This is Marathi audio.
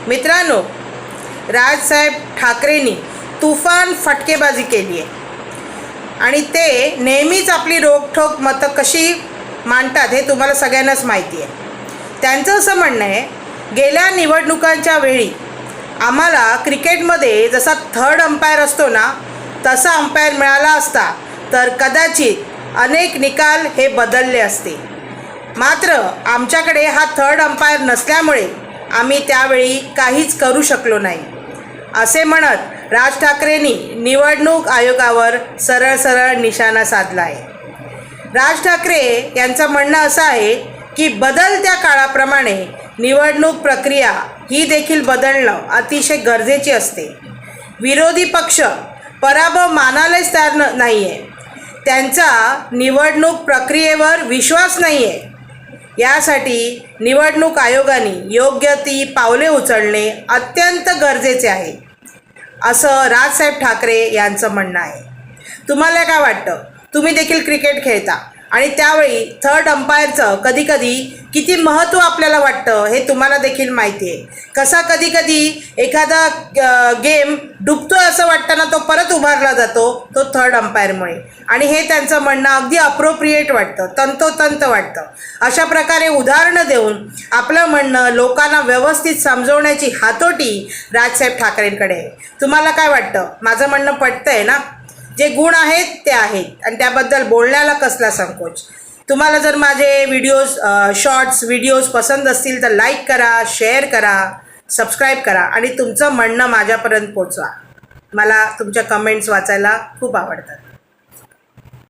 मित्रांनो, राजसाहेब ठाकरेंनी तुफान फटकेबाजी केली आहे आणि ते नेहमीच आपली रोखठोक मतं कशी मांडतात हे तुम्हाला सगळ्यांनाच माहिती आहे. त्यांचं असं म्हणणं आहे, गेल्या निवडणुकांच्या वेळी आम्हाला क्रिकेटमध्ये जसा थर्ड अंपायर असतो ना, तसा अंपायर मिळाला असता तर कदाचित अनेक निकाल हे बदलले असते. मात्र आमच्याकडे हा थर्ड अंपायर नसल्यामुळे आम्ही त्यावेळी काहीच करू शकलो नाही, असे म्हणत राज ठाकरेंनी निवडणूक आयोगावर सरळ सरळ निशाणा साधला आहे. राज ठाकरे यांचं म्हणणं असं आहे की बदलत्या काळाप्रमाणे निवडणूक प्रक्रिया ही देखील बदलणं अतिशय गरजेची असते. विरोधी पक्ष पराभव मानायलाच तयार नाही आहे. त्यांचा निवडणूक प्रक्रियेवर विश्वास नाही आहे. यासाठी निवडणूक आयोगाने योग्य ती पावले उचलणे अत्यंत गरजेचे आहे, असं राजसाहेब ठाकरे यांचं म्हणणं आहे. तुम्हाला काय वाटतं? तुम्ही देखील क्रिकेट खेळता आणि त्यावेळी थर्ड अंपायरचं कधीकधी किती महत्त्व आपल्याला वाटतं हे तुम्हाला देखील माहिती आहे. कसा कधीकधी एखादा गेम डुबतोय असं वाटतं ना, तो परत उभारला जातो तो थर्ड अंपायरमुळे, आणि हे त्यांचं म्हणणं अगदी अप्रोप्रिएट वाटतं, तंतोतंत वाटतं. अशा प्रकारे उदाहरणं देऊन आपलं म्हणणं लोकांना व्यवस्थित समजवण्याची हातोटी राजसाहेब ठाकरेंकडे आहे. तुम्हाला काय वाटतं? माझं म्हणणं पटतंय ना? जे गुण आहेत ते आहेत आणि त्याबद्दल बोलण्याला कसला संकोच. तुम्हाला जर माझे व्हिडिओज शॉर्ट्स व्हिडिओज पसंत असतील तर लाईक करा, शेअर करा, सबस्क्राईब करा आणि तुमचं म्हणणं माझ्यापर्यंत पोचवा. मला तुमच्या कमेंट्स वाचायला खूप आवडतात.